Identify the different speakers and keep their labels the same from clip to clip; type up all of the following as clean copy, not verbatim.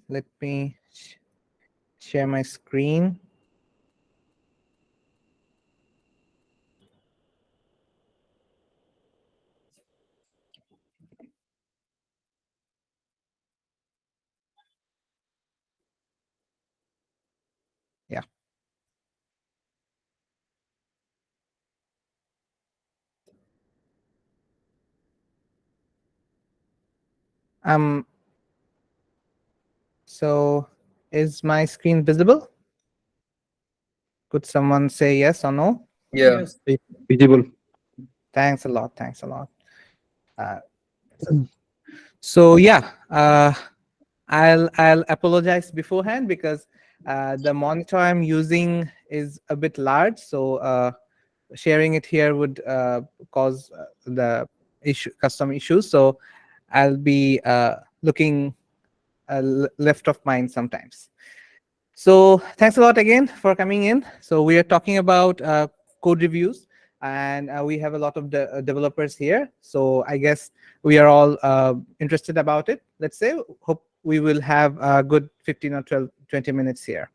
Speaker 1: let me share my screen. Yeah. Um. So, is my screen visible? Could someone say yes or no?
Speaker 2: Yeah.
Speaker 3: Yes, it's visible.
Speaker 1: Thanks a lot. Thanks a lot. Uh, so yeah, I'll apologize beforehand because the monitor I'm using is a bit large. So sharing it here would cause the custom issues. So I'll be looking left of mind sometimes. So thanks a lot again for coming in. So we are talking about code reviews, and we have a lot of developers here. So I guess we are all interested about it. Let's say, hope we will have a good 15 or 12, 20 minutes here.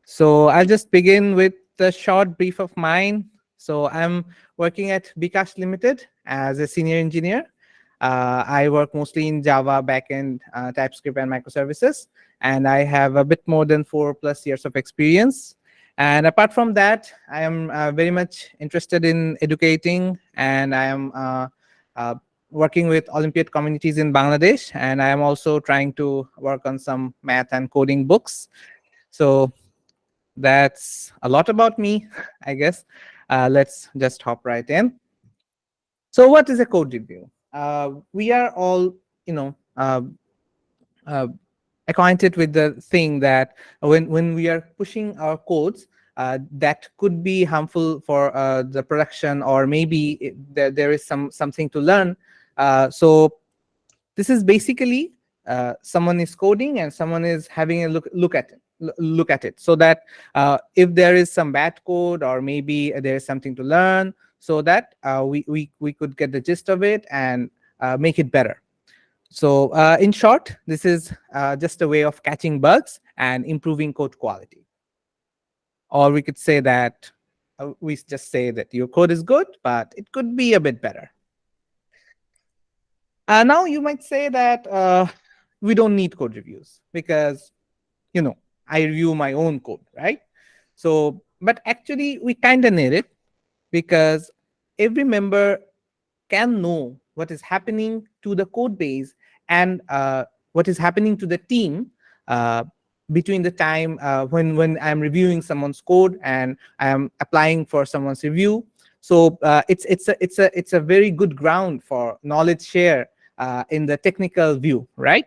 Speaker 1: So I'll just begin with the short brief of mine. So I'm working at Bikash Limited as a senior engineer. I work mostly in Java backend, TypeScript, and microservices, and I have a bit more than 4+ years of experience. And apart from that, I am very much interested in educating, and I am uh, working with Olympiad communities in Bangladesh, and I am also trying to work on some math and coding books. So that's a lot about me, I guess. Let's just hop right in. So, what is a code review? We are all, you know, uh, acquainted with the thing that when we are pushing our codes, that could be harmful for the production, or maybe there is something to learn. So this is basically someone is coding and someone is having a look at it, look at it, so that if there is some bad code, or maybe there is something to learn, so that we could get the gist of it and make it better. So in short, this is just a way of catching bugs and improving code quality. Or we could say that we just say that your code is good, but it could be a bit better. Now you might say that we don't need code reviews because, I review my own code, right? So, but actually we kind of need it, because every member can know what is happening to the code base, and what is happening to the team uh, between the time when I'm reviewing someone's code and I am applying for someone's review. So it's a very good ground for knowledge share in the technical view, right?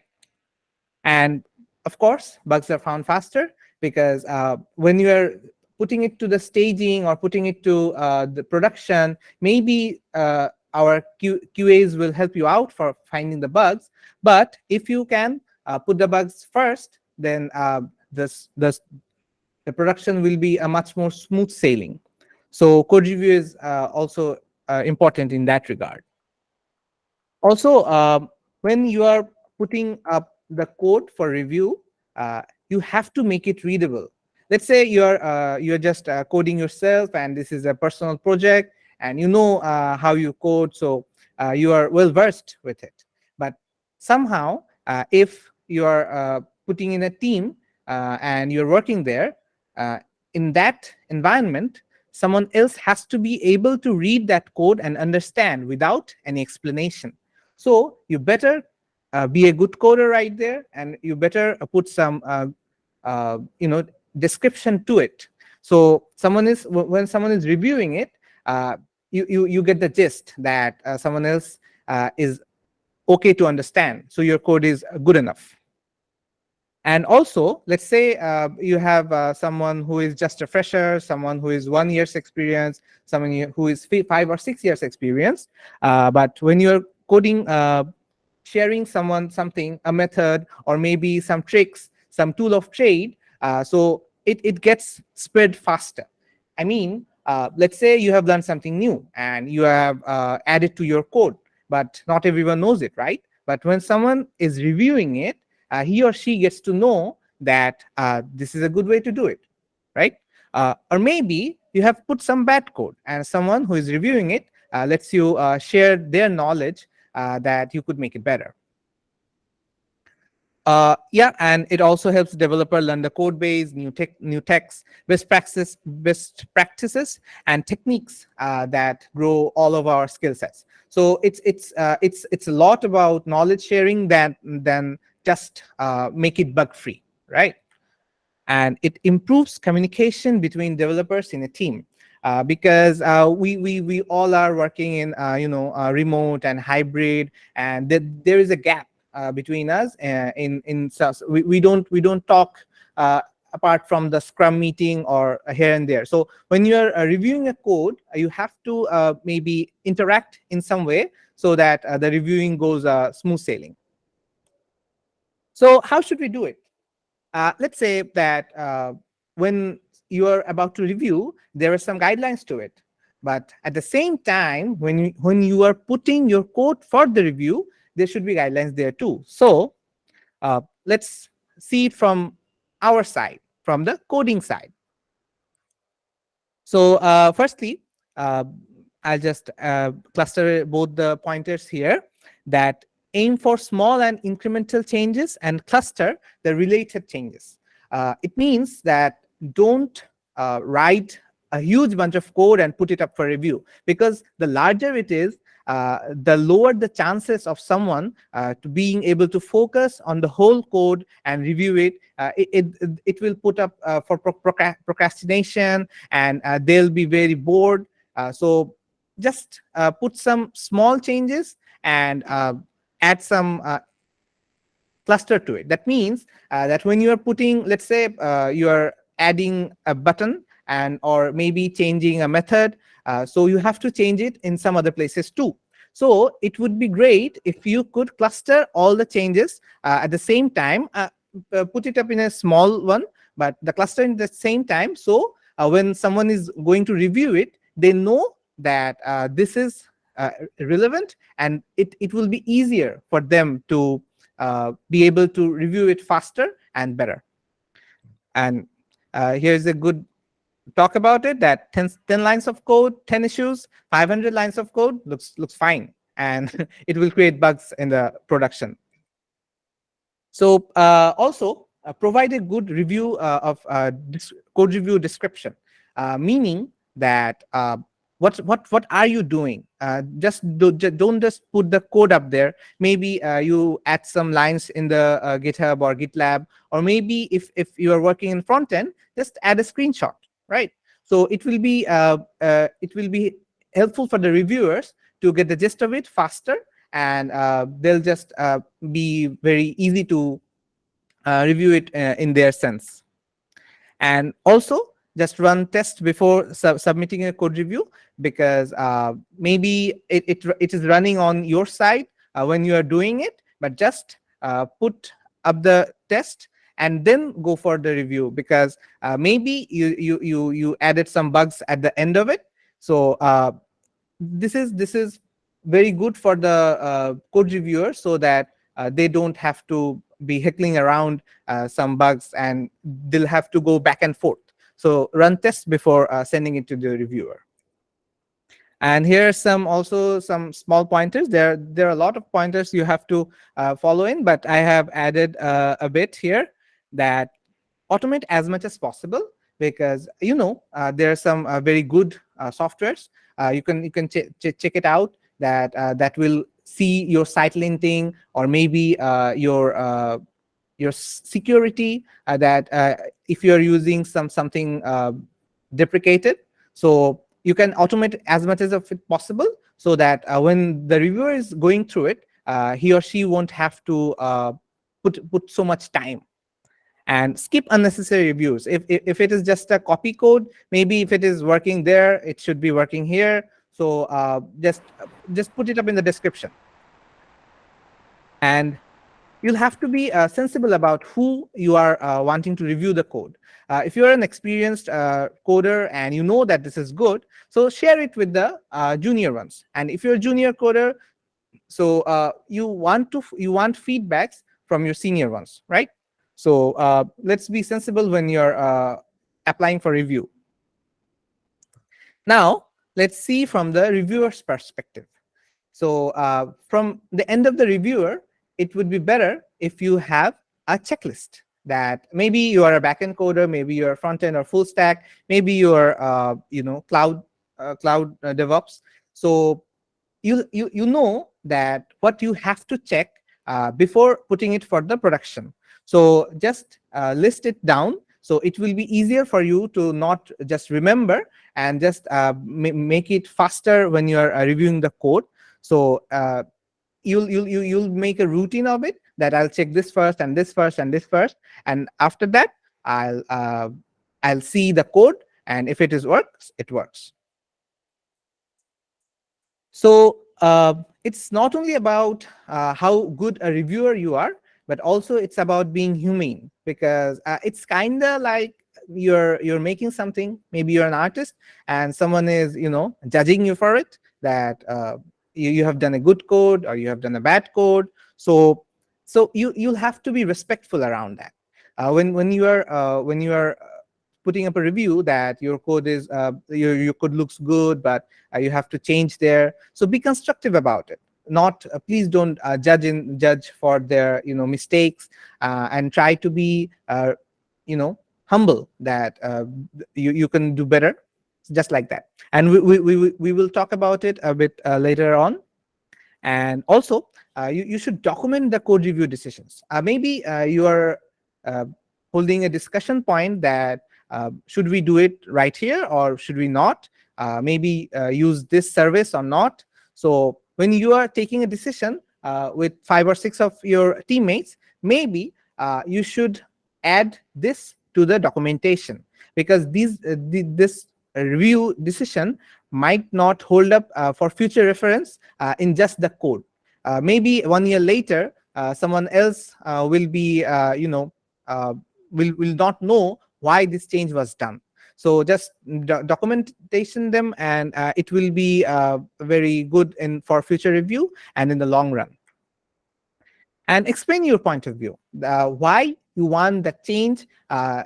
Speaker 1: And of course, bugs are found faster, because when you are putting it to the staging or putting it to the production, maybe our QAs will help you out for finding the bugs. But if you can put the bugs first, then the production will be a much more smooth sailing. So code review is also important in that regard. Also, when you are putting up the code for review, you have to make it readable. Let's say you're just coding yourself, and this is a personal project, and you know how you code, so you are well versed with it. But somehow, if you are putting in a team and you're working there, uh, in that environment, someone else has to be able to read that code and understand without any explanation. So you better be a good coder right there, and you better put some description to it. So when someone is reviewing it, you get the gist that someone else is okay to understand. So your code is good enough. And also, let's say you have someone who is just a fresher, someone who is 1 year's experience, someone who is 5 or 6 years experience. But when you're coding, sharing something, a method, or maybe some tricks, some tool of trade, so it gets spread faster. I mean, let's say you have learned something new and you have added to your code, but not everyone knows it, right? But when someone is reviewing it, he or she gets to know that this is a good way to do it, right? Or maybe you have put some bad code and someone who is reviewing it lets you share their knowledge that you could make it better. Yeah, and it also helps developer learn the code base, new techs, best practices, and techniques that grow all of our skill sets. So it's a lot about knowledge sharing than just make it bug free, right? And it improves communication between developers in a team. Because we all are working in remote and hybrid, and there is a gap between us. We don't talk apart from the Scrum meeting or here and there. So when you're reviewing a code, you have to maybe interact in some way so that the reviewing goes smooth sailing. So how should we do it? Let's say that when you are about to review, there are some guidelines to it. But at the same time, when you are putting your code for the review, there should be guidelines there too. So let's see it from our side, from the coding side. So firstly, uh, I'll just cluster both the pointers here, that aim for small and incremental changes and cluster the related changes. It means that don't write a huge bunch of code and put it up for review, because the larger it is, the lower the chances of someone to being able to focus on the whole code and review it. It will put up for procrastination, and they'll be very bored. So just put some small changes and add some cluster to it. That means that when you are putting, let's say you are adding a button and or maybe changing a method, so you have to change it in some other places too. So it would be great if you could cluster all the changes at the same time, put it up in a small one, but the cluster in the same time. So when someone is going to review it, they know that this is relevant, and it will be easier for them to be able to review it faster and better. And here's a good talk about it, that 10 lines of code, 10 issues, 500 lines of code looks fine, and it will create bugs in the production. So also provide a good review of code review description, meaning that what are you doing? Don't just put the code up there. Maybe you add some lines in the GitHub or GitLab, or maybe if you are working in front end, just add a screenshot, right? So it will be helpful for the reviewers to get the gist of it faster, and they'll just be very easy to review it in their sense. And also just run tests before submitting a code review, because maybe it is running on your side when you are doing it, but just put up the test and then go for the review, because maybe you added some bugs at the end of it. So this is very good for the code reviewer, so that they don't have to be heckling around some bugs, and they'll have to go back and forth. So run tests before sending it to the reviewer. And here are some small pointers. There are a lot of pointers you have to follow in, but I have added a bit here, that automate as much as possible, because there are some very good softwares. You can check it out, that will see your site linting, or maybe your security, that if you're using something deprecated. So you can automate as much as of it possible, so that when the reviewer is going through it, he or she won't have to put so much time. And skip unnecessary reviews. If it is just a copy code, maybe if it is working there, it should be working here. So just put it up in the description. And you'll have to be sensible about who you are wanting to review the code. If you're an experienced coder and you know that this is good, so share it with the junior ones. And if you're a junior coder, so you want feedbacks from your senior ones, right? So let's be sensible when you're applying for review. Now, let's see from the reviewer's perspective. So from the end of the reviewer, it would be better if you have a checklist that maybe you are a backend coder, maybe you're front end or full stack, maybe you're cloud DevOps. So you know that what you have to check before putting it for the production. So just list it down, so it will be easier for you to not just remember and just make it faster when you are reviewing the code. So you'll make a routine of it, that I'll check this first and this first and this first, and after that I'll see the code, and if it is works, it works. So it's not only about how good a reviewer you are, but also it's about being humane, because it's kind of like you're making something. Maybe you're an artist, and someone is judging you for it, that you have done a good code or you have done a bad code. So you'll have to be respectful around that. When you are putting up a review that your code is your code looks good, but you have to change there. So be constructive about it. Not please don't judge for their mistakes, and try to be humble, that you can do better, just like that. And we will talk about it a bit later on. And also you should document the code review decisions. Maybe you are holding a discussion point that should we do it right here or should we not, maybe use this service or not. So when you are taking a decision with 5 or 6 of your teammates, maybe you should add this to the documentation, because this review decision might not hold up for future reference in just the code. Maybe 1 year later, someone else will be will not know why this change was done. So just documentation them, and it will be very good for future review and in the long run. And explain your point of view, why you want the change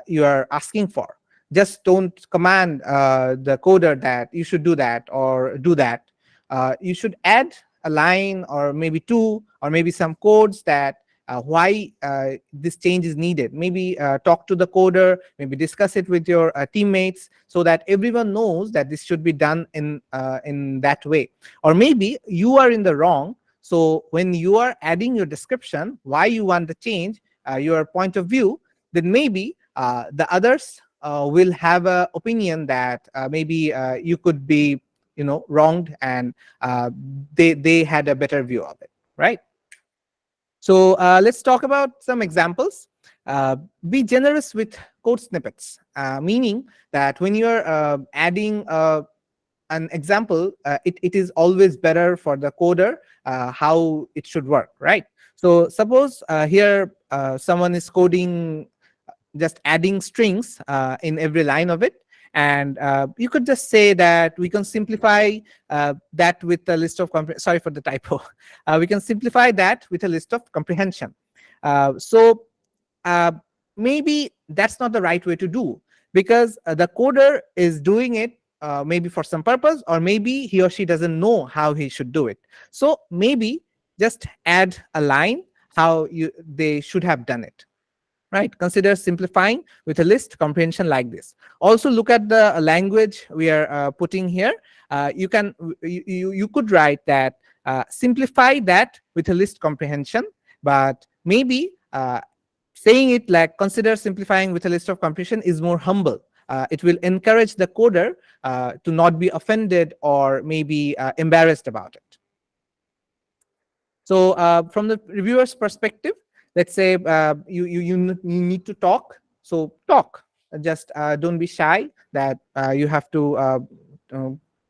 Speaker 1: you are asking for. Just don't command the coder that you should do that or do that. You should add a line or maybe 2 or maybe some codes that why this change is needed. Maybe talk to the coder, maybe discuss it with your teammates, so that everyone knows that this should be done in that way. Or maybe you are in the wrong, so when you are adding your description why you want the change, your point of view, then maybe the others will have an opinion that maybe you could be wronged, and they had a better view of it, right? So let's talk about some examples. Be generous with code snippets, meaning that when you're adding an example, it is always better for the coder how it should work, right? So suppose here someone is coding just adding strings in every line of it, and you could just say that we can simplify that with a list of sorry for the typo. We can simplify that with a list of comprehension. So maybe that's not the right way to do, because the coder is doing it maybe for some purpose, or maybe he or she doesn't know how he should do it. So maybe just add a line how they should have done it, right? Consider simplifying with a list comprehension like this. Also look at the language we are putting here. You could write that simplify that with a list comprehension, but maybe saying it like consider simplifying with a list of comprehension is more humble. It will encourage the coder to not be offended or maybe embarrassed about it. So from the reviewer's perspective, let's say you need to talk. So talk. Just don't be shy that you have to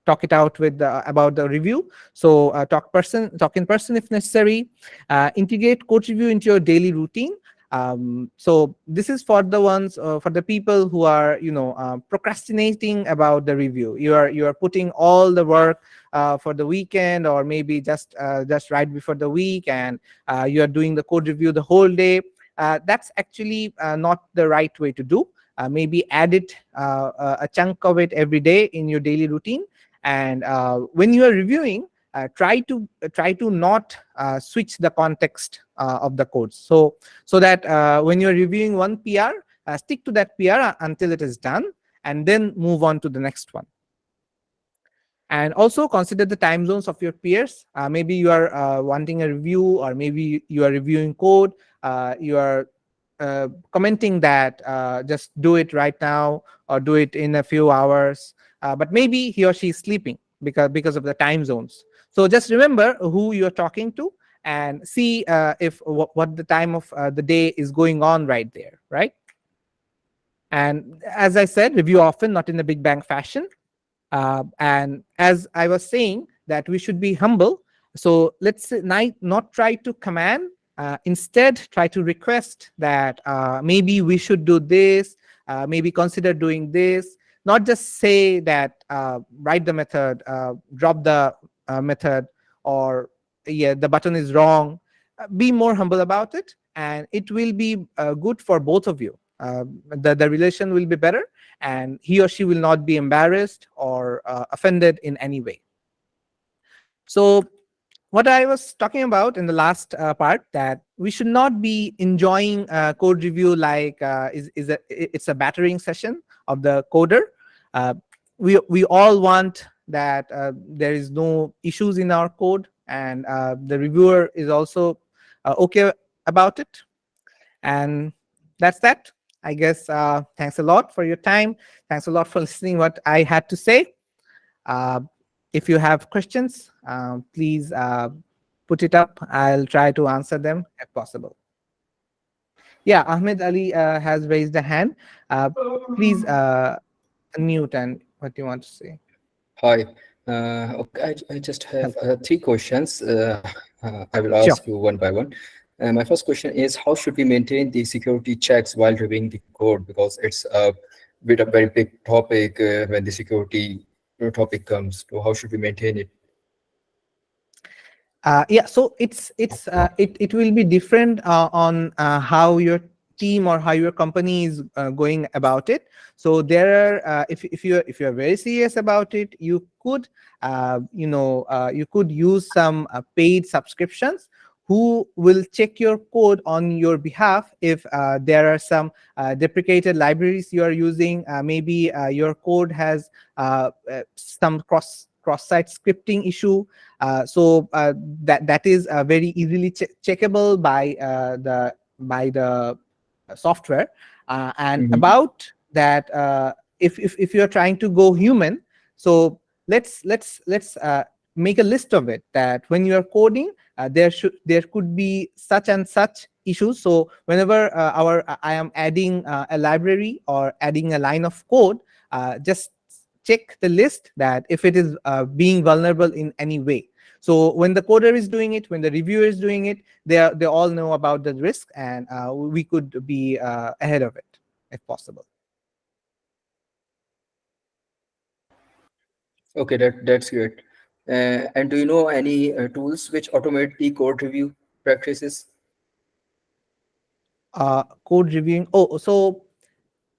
Speaker 1: talk it out with about the review. So talk in person if necessary. Integrate code review into your daily routine. So this is for the ones, for the people who are, procrastinating about the review. You are putting all the work for the weekend, or maybe just right before the week, and you are doing the code review the whole day. That's actually not the right way to do. Maybe add it, a chunk of it every day in your daily routine. And when you are reviewing, try to not switch the context of the code. So that when you're reviewing one PR, stick to that PR until it is done, and then move on to the next one. And also consider the time zones of your peers. Maybe you are wanting a review, or maybe you are reviewing code. You are commenting that just do it right now, or do it in a few hours. But maybe he or she is sleeping because of the time zones. So just remember who you're talking to, and see if what the time of the day is going on right there, right? And as I said, review often, not in a big bang fashion. And as I was saying, that we should be humble. So let's not try to command. Instead, try to request that maybe we should do this, maybe consider doing this. Not just say that write the method, drop the method, or yeah, the button is wrong. Be more humble about it, and it will be good for both of you. The relation will be better, and he or she will not be embarrassed or offended in any way. So what I was talking about in the last part, that we should not be enjoying code review like it's a battering session of the coder. Uh, we all want that there is no issues in our code, and the reviewer is also okay about it. And that's that. I guess thanks a lot for your time. Thanks a lot for listening what I had to say. Uh, if you have questions, please put it up. I'll try to answer them if possible. Yeah, Ahmed Ali has raised a hand. Uh, Please unmute and what you want to say.
Speaker 2: Hi. Okay, I just have
Speaker 1: Hello.
Speaker 2: three questions. I will
Speaker 1: Sure.
Speaker 2: ask you one by one. My first question is, how should we maintain the security checks while reviewing the code? Because it's a very big topic when the security topic comes. So how should we maintain it?
Speaker 1: Yeah, so it will be different on how your team or how your company is going about it. So there are if you're very serious about it, you could you could use some paid subscriptions who will check your code on your behalf if there are some deprecated libraries you are using. Maybe your code has some cross-site scripting issue. That is very easily checkable by the software. And
Speaker 2: Mhm.
Speaker 1: about that, if you're trying to go human, so let's make a list of it, that when you are coding, there could be such and such issues. So whenever I am adding a library or adding a line of code, just check the list that if it is being vulnerable in any way. So when the coder is doing it, when the reviewer is doing it, they all know about the risk, and we could be ahead of it if possible.
Speaker 2: Okay, that's great. And do you know any tools which automate the code review practices?
Speaker 1: Code reviewing. Oh, so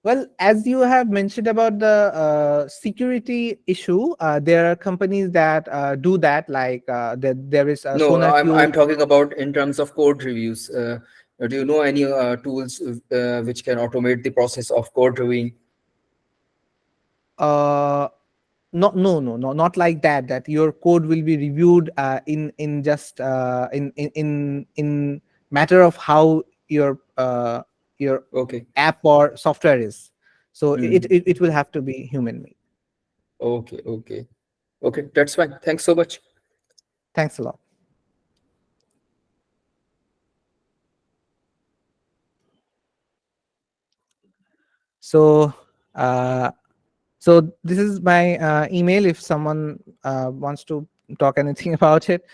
Speaker 1: well, as you have mentioned about the security issue, there are companies that do that. Like there is a
Speaker 2: No, I'm
Speaker 1: SonarQube.
Speaker 2: talking about in terms of code reviews. Do you know any tools which can automate the process of code reviewing?
Speaker 1: Uh, no, not like that. That your code will be reviewed in just in matter of how your
Speaker 2: Okay.
Speaker 1: app or software is. So it
Speaker 2: Mhm.
Speaker 1: it, it will have to be human made.
Speaker 2: Okay, okay, okay. That's fine. Thanks so much.
Speaker 1: Thanks a lot. So uh, so this is my email. If someone wants to talk anything about it,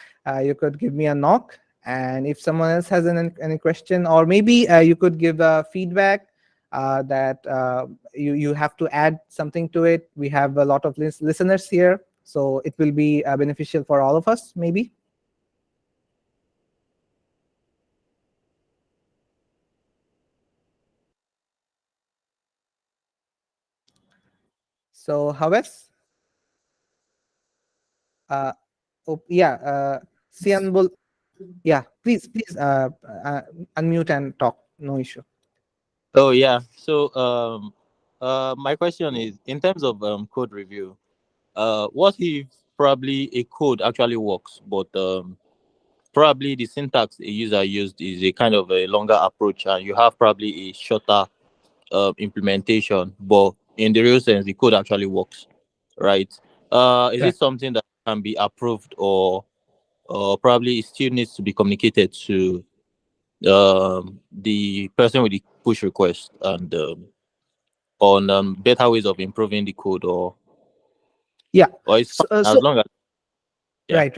Speaker 1: you could give me a knock. And if someone else has any question, or maybe you could give feedback that you have to add something to it. We have a lot of listeners here, so it will be beneficial for all of us, maybe. So, Hawes? Yeah, Sianbul. Yeah, please unmute and talk. No issue.
Speaker 3: Oh yeah. So my question is in terms of code review. What if probably a code actually works, but probably the syntax a user used is a kind of a longer approach, and you have probably a shorter implementation, but in the real sense, the code actually works, right? Is
Speaker 1: Right.
Speaker 3: it something that can be approved, or probably it still needs to be communicated to the person with the push request and on better ways of improving the code,
Speaker 1: Yeah.
Speaker 3: or it's fine
Speaker 1: So
Speaker 3: as long as yeah.
Speaker 1: right.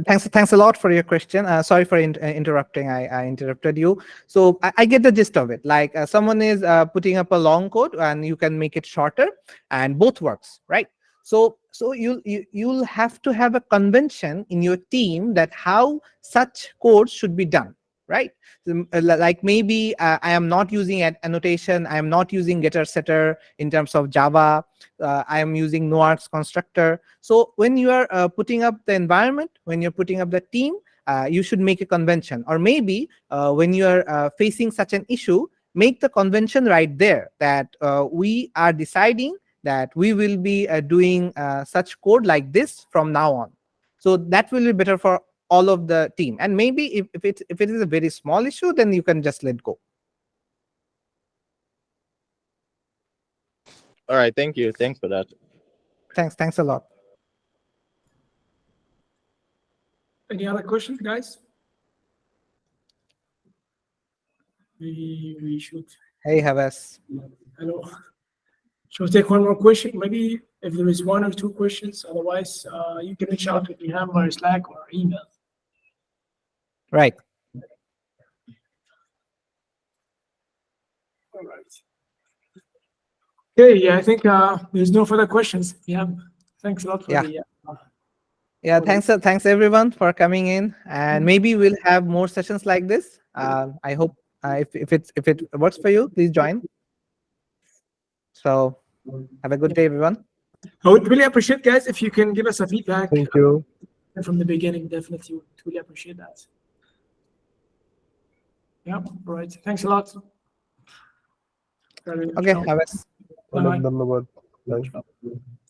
Speaker 1: Thanks a lot for your question. Sorry for interrupting. I interrupted you. So I get the gist of it. Like someone is putting up a long code, and you can make it shorter, and both works, right? So you'll have to have a convention in your team that how such code should be done, right? Like maybe I am not using annotation. I am not using getter setter in terms of Java. I am using noargs constructor. So when you are putting up the environment, when you're putting up the team, you should make a convention. Or maybe when you are facing such an issue, make the convention right there that we are deciding that we will be doing such code like this from now on. So that will be better for all of the team. And maybe if it is a very small issue, then you can just let go.
Speaker 3: All right, thank you. Thanks for that.
Speaker 1: Thanks a lot.
Speaker 4: Any other questions, guys? We should.
Speaker 1: Hey, Havas.
Speaker 4: Hello. Shall we take one more question? Maybe if there is one or two questions. Otherwise, you can reach out to Ilham or Slack or email.
Speaker 1: Right.
Speaker 4: All right. Okay. Yeah, I think there's no further questions. Yeah. Thanks a lot for
Speaker 1: Yeah.
Speaker 4: the.
Speaker 1: Yeah, thanks everyone for coming in, and maybe we'll have more sessions like this. I hope if it works for you, please join. So have a good day, everyone.
Speaker 4: I would really appreciate, guys, if you can give us a feedback.
Speaker 5: Thank you.
Speaker 4: From the beginning. Definitely would really appreciate that. Yeah. All right. Thanks a lot.
Speaker 1: Okay, Havas.
Speaker 4: Bye-bye.
Speaker 5: ধন্যবাদ। Bye.